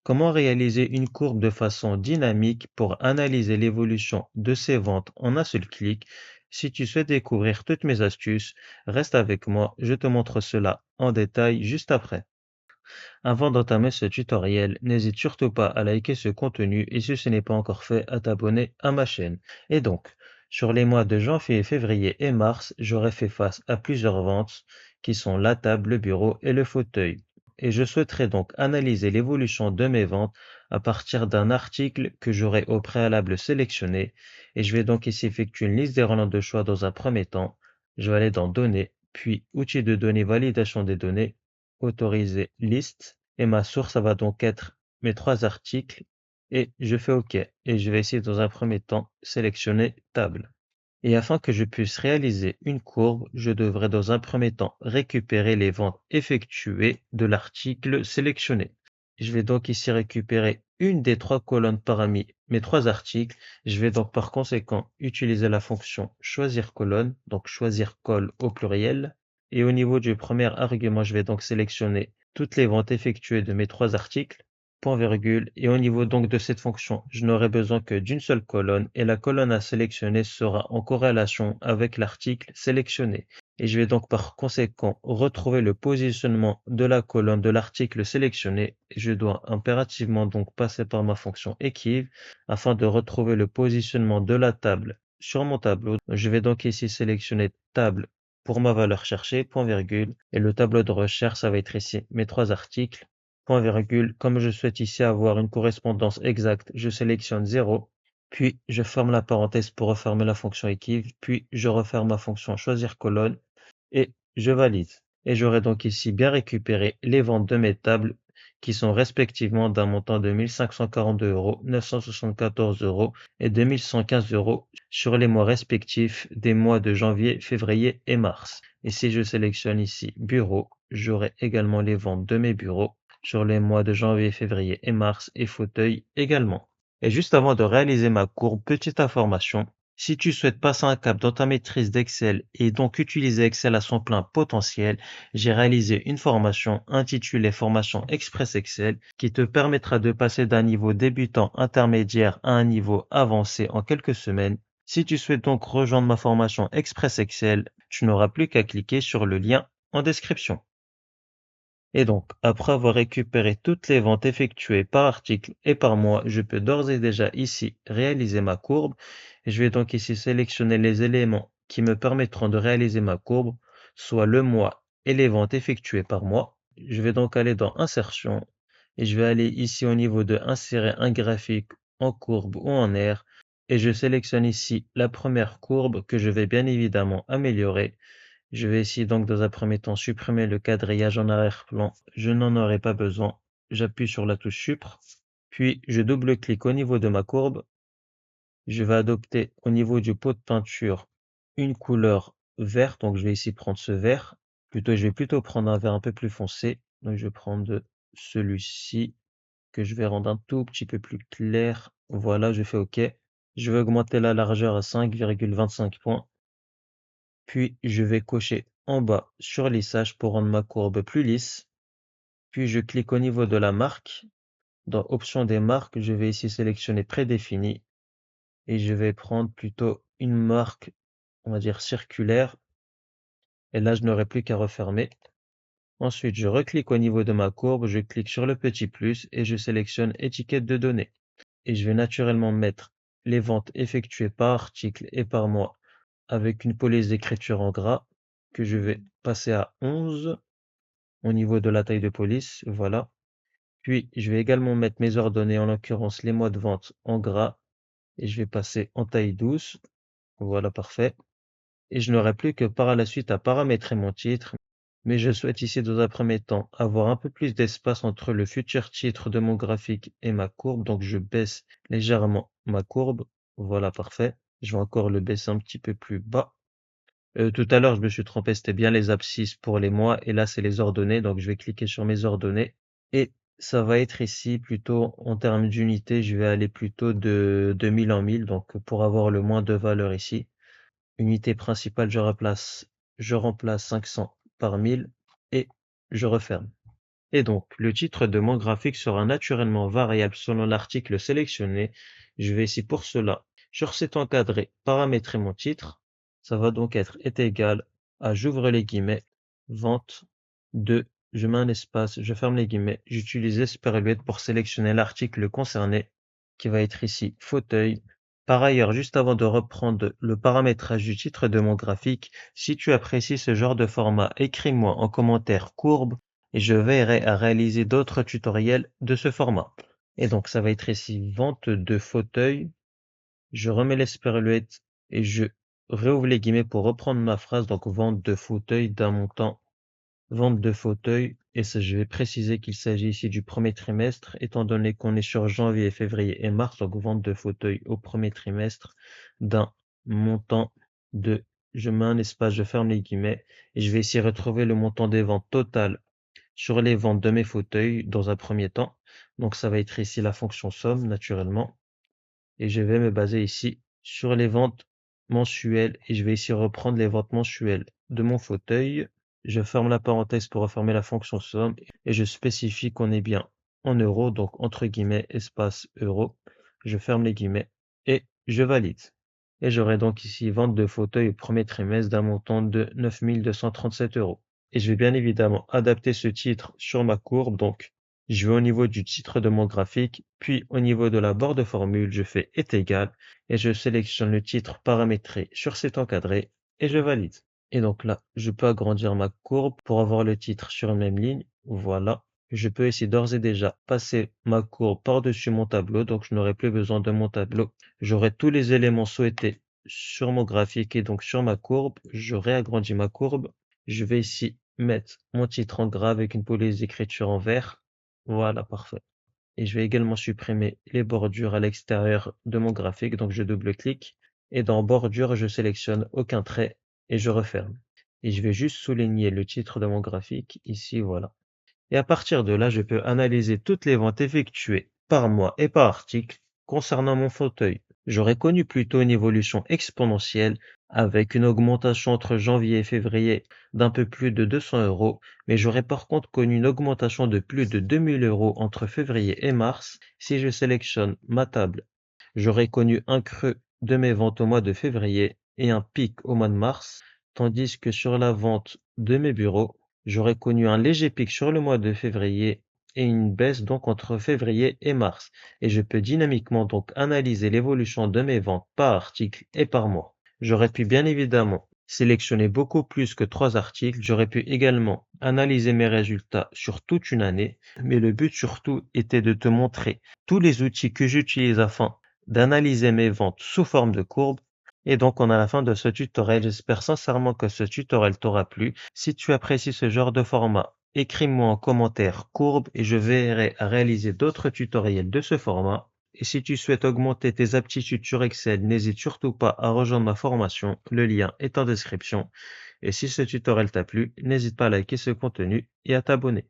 Comment réaliser une courbe de façon dynamique pour analyser l'évolution de ses ventes en un seul clic? Si tu souhaites découvrir toutes mes astuces, reste avec moi, je te montre cela en détail juste après. Avant d'entamer ce tutoriel, n'hésite surtout pas à liker ce contenu et si ce n'est pas encore fait, à t'abonner à ma chaîne. Et donc, sur les mois de janvier, février et mars, j'aurai fait face à plusieurs ventes qui sont la table, le bureau et le fauteuil. Et je souhaiterais donc analyser l'évolution de mes ventes à partir d'un article que j'aurai au préalable sélectionné. Et je vais donc ici effectuer une liste des relents de choix dans un premier temps. Je vais aller dans Données, puis Outils de données, validation des données, autoriser liste et ma source, ça va donc être mes trois articles et je fais OK. Et je vais essayer dans un premier temps sélectionner table. Et afin que je puisse réaliser une courbe, je devrais dans un premier temps récupérer les ventes effectuées de l'article sélectionné. Je vais donc ici récupérer une des trois colonnes parmi mes trois articles. Je vais donc par conséquent utiliser la fonction choisir colonne, donc choisir col au pluriel. Et au niveau du premier argument, je vais donc sélectionner toutes les ventes effectuées de mes trois articles, point virgule, et au niveau donc de cette fonction, je n'aurai besoin que d'une seule colonne et la colonne à sélectionner sera en corrélation avec l'article sélectionné. Et je vais donc par conséquent retrouver le positionnement de la colonne de l'article sélectionné. Et je dois impérativement donc passer par ma fonction equiv afin de retrouver le positionnement de la table sur mon tableau. Je vais donc ici sélectionner table pour ma valeur cherchée, point virgule, et le tableau de recherche, ça va être ici mes trois articles, point virgule. Comme je souhaite ici avoir une correspondance exacte, je sélectionne 0, puis je ferme la parenthèse pour refermer la fonction equiv, puis je referme ma fonction choisir colonne, et je valide. Et j'aurai donc ici bien récupéré les ventes de mes tables qui sont respectivement d'un montant de 1542 euros, 974 euros et 2115 euros sur les mois respectifs des mois de janvier, février et mars. Et si je sélectionne ici bureau, j'aurai également les ventes de mes bureaux sur les mois de janvier, février et mars et fauteuil également. Et juste avant de réaliser ma courbe, petite information, si tu souhaites passer un cap dans ta maîtrise d'Excel et donc utiliser Excel à son plein potentiel, j'ai réalisé une formation intitulée Formation Express Excel qui te permettra de passer d'un niveau débutant intermédiaire à un niveau avancé en quelques semaines. Si tu souhaites donc rejoindre ma formation Express Excel, tu n'auras plus qu'à cliquer sur le lien en description. Et donc, après avoir récupéré toutes les ventes effectuées par article et par mois, je peux d'ores et déjà ici réaliser ma courbe. Et je vais donc ici sélectionner les éléments qui me permettront de réaliser ma courbe, soit le mois et les ventes effectuées par mois. Je vais donc aller dans Insertion et je vais aller ici au niveau de Insérer un graphique en courbe ou en aire. Et je sélectionne ici la première courbe que je vais bien évidemment améliorer. Je vais essayer donc dans un premier temps supprimer le quadrillage en arrière-plan. Je n'en aurai pas besoin. J'appuie sur la touche Supr, puis je double-clique au niveau de ma courbe. Je vais adopter au niveau du pot de peinture une couleur verte. Donc je vais ici prendre ce vert. Je vais plutôt prendre un vert un peu plus foncé. Donc je vais prendre celui-ci que je vais rendre un tout petit peu plus clair. Voilà, je fais OK. Je vais augmenter la largeur à 5,25 points. Puis je vais cocher en bas sur lissage pour rendre ma courbe plus lisse. Puis je clique au niveau de la marque. Dans Options des marques, je vais ici sélectionner Prédéfini et je vais prendre plutôt une marque, on va dire circulaire. Et là, je n'aurai plus qu'à refermer. Ensuite, je reclique au niveau de ma courbe, je clique sur le petit plus et je sélectionne Étiquette de données. Et je vais naturellement mettre les ventes effectuées par article et par mois avec une police d'écriture en gras que je vais passer à 11 au niveau de la taille de police, voilà. Puis je vais également mettre mes ordonnées, en l'occurrence les mois de vente en gras, et je vais passer en taille 12, voilà, parfait. Et je n'aurai plus que par la suite à paramétrer mon titre, mais je souhaite ici dans un premier temps avoir un peu plus d'espace entre le futur titre de mon graphique et ma courbe, donc je baisse légèrement ma courbe, voilà, parfait. Je vais encore le baisser un petit peu plus bas. Tout à l'heure, je me suis trompé, c'était bien les abscisses pour les mois, et là, c'est les ordonnées, donc je vais cliquer sur mes ordonnées, et ça va être ici, plutôt, en termes d'unité, je vais aller plutôt de 1000 en 1000, donc pour avoir le moins de valeur ici. Unité principale, je remplace 500 par 1000, et je referme. Et donc, le titre de mon graphique sera naturellement variable selon l'article sélectionné. Je vais ici pour cela, sur cet encadré, paramétrer mon titre. Ça va donc être est égal à, j'ouvre les guillemets, vente de, je mets un espace, je ferme les guillemets, j'utilise Esperluette pour sélectionner l'article concerné, qui va être ici fauteuil. Par ailleurs, juste avant de reprendre le paramétrage du titre de mon graphique, si tu apprécies ce genre de format, écris-moi en commentaire courbe et je veillerai à réaliser d'autres tutoriels de ce format. Et donc, ça va être ici vente de fauteuil. Je remets l'esperluette et je réouvre les guillemets pour reprendre ma phrase. Donc, vente de fauteuil d'un montant, vente de fauteuil. Et ça, je vais préciser qu'il s'agit ici du premier trimestre, étant donné qu'on est sur janvier, février et mars. Donc, vente de fauteuil au premier trimestre d'un montant de, je mets un espace, je ferme les guillemets et je vais ici retrouver le montant des ventes totales sur les ventes de mes fauteuils dans un premier temps. Donc ça va être ici la fonction somme naturellement. Et je vais me baser ici sur les ventes mensuelles et je vais ici reprendre les ventes mensuelles de mon fauteuil. Je ferme la parenthèse pour refermer la fonction somme et je spécifie qu'on est bien en euros, donc entre guillemets espace euro. Je ferme les guillemets et je valide. Et j'aurai donc ici vente de fauteuil au premier trimestre d'un montant de 9 237 euros. Et je vais bien évidemment adapter ce titre sur ma courbe. Donc, je vais au niveau du titre de mon graphique, puis au niveau de la barre de formule, je fais est égal et je sélectionne le titre paramétré sur cet encadré et je valide. Et donc là, je peux agrandir ma courbe pour avoir le titre sur une même ligne. Voilà. Je peux ici d'ores et déjà passer ma courbe par-dessus mon tableau, donc je n'aurai plus besoin de mon tableau. J'aurai tous les éléments souhaités sur mon graphique et donc sur ma courbe. Je réagrandis ma courbe. Je vais ici mettre mon titre en gras avec une police d'écriture en vert. Voilà, parfait. Et je vais également supprimer les bordures à l'extérieur de mon graphique. Donc je double-clique et dans bordure, je sélectionne aucun trait et je referme. Et je vais juste souligner le titre de mon graphique ici, voilà. Et à partir de là, je peux analyser toutes les ventes effectuées par mois et par article concernant mon fauteuil. J'aurais connu plutôt une évolution exponentielle avec une augmentation entre janvier et février d'un peu plus de 200 euros, mais j'aurais par contre connu une augmentation de plus de 2000 euros entre février et mars si je sélectionne ma table. J'aurais connu un creux de mes ventes au mois de février et un pic au mois de mars, tandis que sur la vente de mes bureaux, j'aurais connu un léger pic sur le mois de février et une baisse donc entre février et mars. Et je peux dynamiquement donc analyser l'évolution de mes ventes par article et par mois. J'aurais pu bien évidemment sélectionner beaucoup plus que 3 articles. J'aurais pu également analyser mes résultats sur toute une année, mais le but surtout était de te montrer tous les outils que j'utilise afin d'analyser mes ventes sous forme de courbe. Et donc, on est à la fin de ce tutoriel. J'espère sincèrement que ce tutoriel t'aura plu. Si tu apprécies ce genre de format, écris-moi en commentaire courbe et je verrai à réaliser d'autres tutoriels de ce format. Et si tu souhaites augmenter tes aptitudes sur Excel, n'hésite surtout pas à rejoindre ma formation. Le lien est en description. Et si ce tutoriel t'a plu, n'hésite pas à liker ce contenu et à t'abonner.